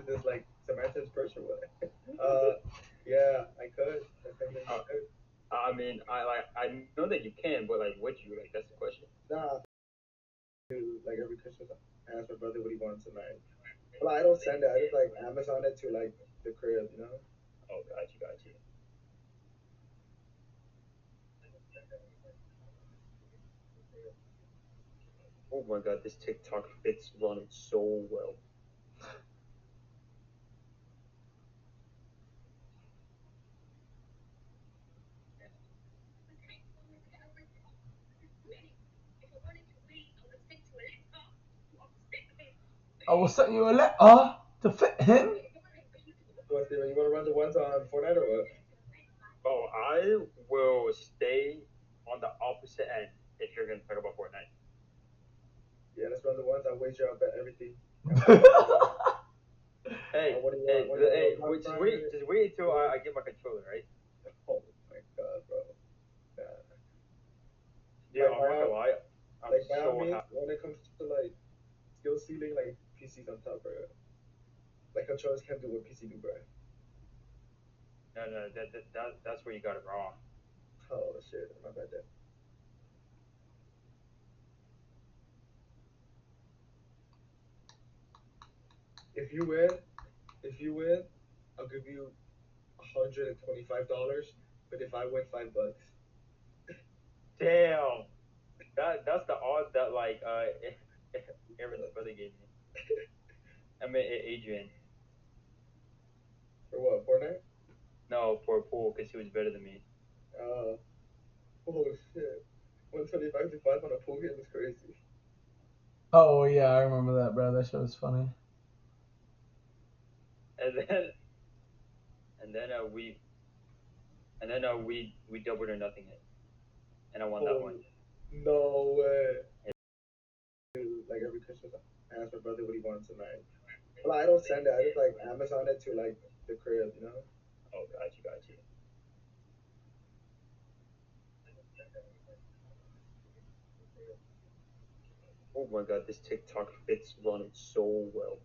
Is this like Samantha's purse or what? Yeah, I could. I think I could. I mean, I know that you can, but like, would you? Like, that's the question. Nah, to like every Christmas, I ask my brother what he wants, and well, I don't send it. I just like Amazon it to like the crib, you know. Oh, got you, got you. Oh my god, this TikTok fits running so well. I will send you a letter to fit him. What, Steven? You want to run the ones on Fortnite or what? Oh, I will stay on the opposite end if you're gonna talk about Fortnite. Yeah, let's run the ones. I'll wager. I'll bet everything. Hey, What do you hey, want? What do you hey, want? just wait until I get my controller, right? Oh my god, bro. Nah. Dude, I'm not gonna lie, I'm Like by all so means, happy. when it comes to like skill ceiling, like PC's on top, bro. Like controllers can't do what PC do, bro. No, that's where you got it wrong. Oh shit, my bad then. If you win, if you win, I'll give you $125. But if I win $5, Damn, that's the odds that like Aaron's brother gave me. I mean, Adrian. for what? Fortnite? No, for pool because he was better than me. Uh, oh shit. 125 to 5 on a pool game is crazy. Oh yeah, I remember that, bro. That shit was funny. And then and then we doubled or nothing it, and I won that one. No way. Like every Christmas, I ask my brother what he wants, and well, I don't send it. I just like Amazon it to like the crib, you know. Oh, got you, got you. Oh my god, this TikTok fits running so well.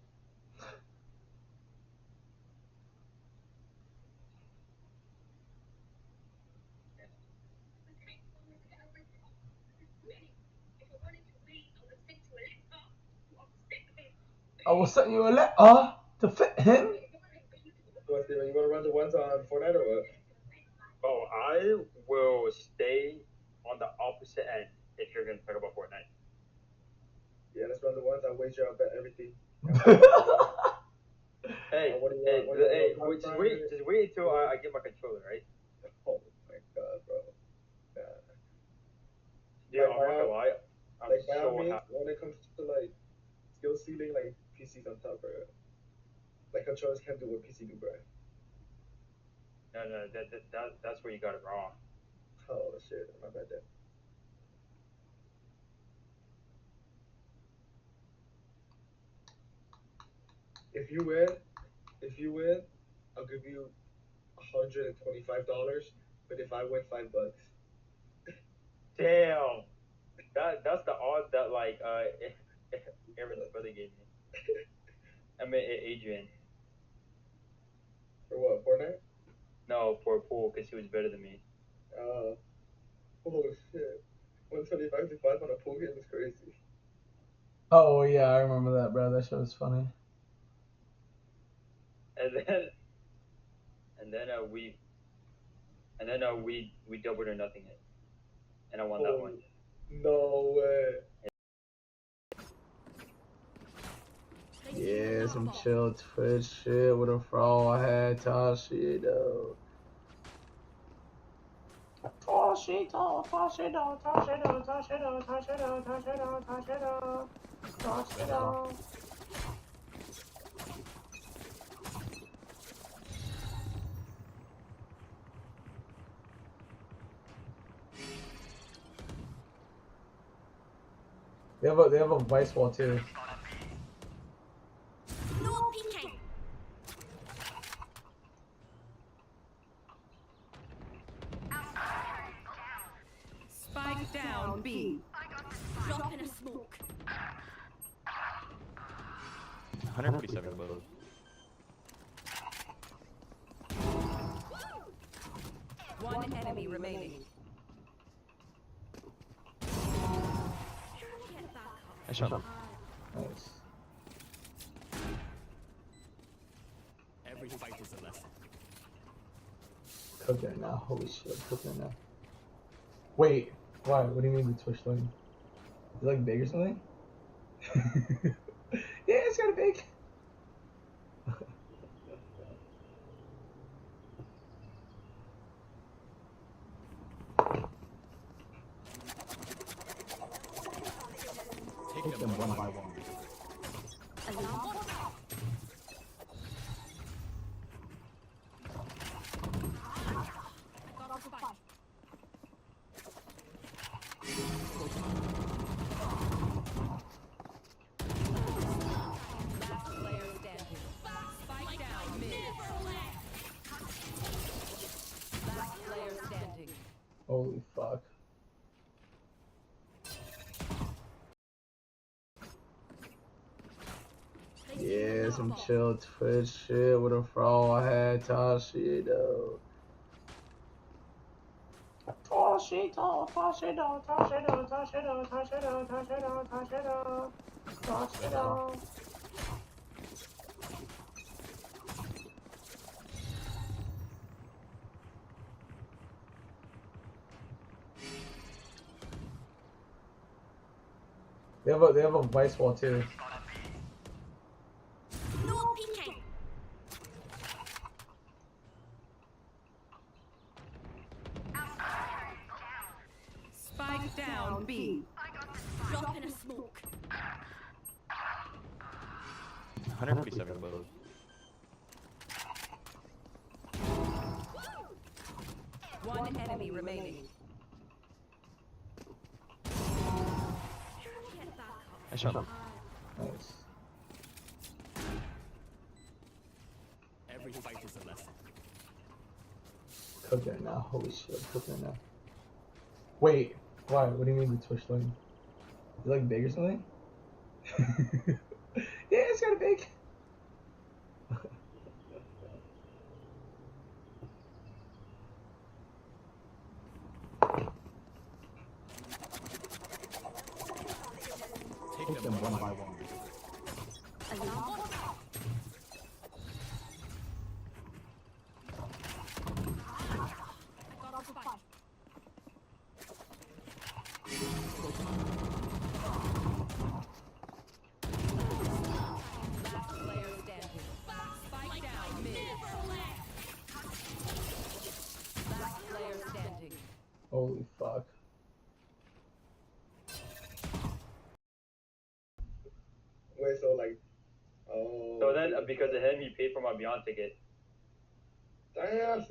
I will send you a letter to fit him. What, Steven? You want to run the ones on Fortnite or what? Oh, I will stay on the opposite end if you're gonna talk about Fortnite. Yeah, let's run the ones. I'll wager. I'll bet everything. Hey, What do you hey, want? What do you hey, want? just wait until I get my controller, right? Oh my god, bro. Nah. Dude, I'm not gonna lie, I'm Like by all so means, happy. when it comes to like skill ceiling, like PC's on top, bro. Like controllers can't do what PC do, bro. No, that's where you got it wrong. Oh shit, my bad then. If you win, if you win, I'll give you $125. But if I win $5, Damn, that's the odds that like Aaron's brother gave me. I mean, Adrian. for what? Fortnite? No, for pool because he was better than me. Uh, oh shit. 125 to 5 on a pool game is crazy. Oh yeah, I remember that, bro. That shit was funny. And then and then we doubled or nothing it, and I won that one. No way. Yeah, some chill Twitch shit with a fro. I had Toshido. Toshido, Toshido, Toshido, Toshido, Toshido, Toshido, Toshido, Toshido. They have a vice wall too. No peeking. Spike down B. Drop in a smoke. 147 close. One enemy remaining. Get back up. I shot him. Nice. Every fight is a lesson. Cooking now. Holy shit, cooking now. Wait, why? What do you mean the Twitch thing? Is it like big or something? Yeah, it's kind of big. Take them one by one. Alarm. Got off the bike. Last player standing. Spike down mid. Last player standing. Holy fuck. Yeah, some chill Twitch shit with a fro I had toss shit though. Toss it though, toss it though, toss it though, toss it though, toss it though, toss it though, toss it though, toss it though. They have a vice wall too. No peeking. Spike down B. Drop in a smoke. 157 close. One enemy remaining. Get back up. I shot him. Nice. Every fight is a lesson. Cooking now. Holy shit, cooking now. Wait, why? What do you mean the Twitch thing? Is it like big or something? Yeah, it's kind of big. Take them one by one. Alarm. Got off the bike. Last player standing. Spike down mid. Last player standing. Holy fuck. Wait, so like, oh. So then, because of him, he paid for my Beyond ticket. Damn.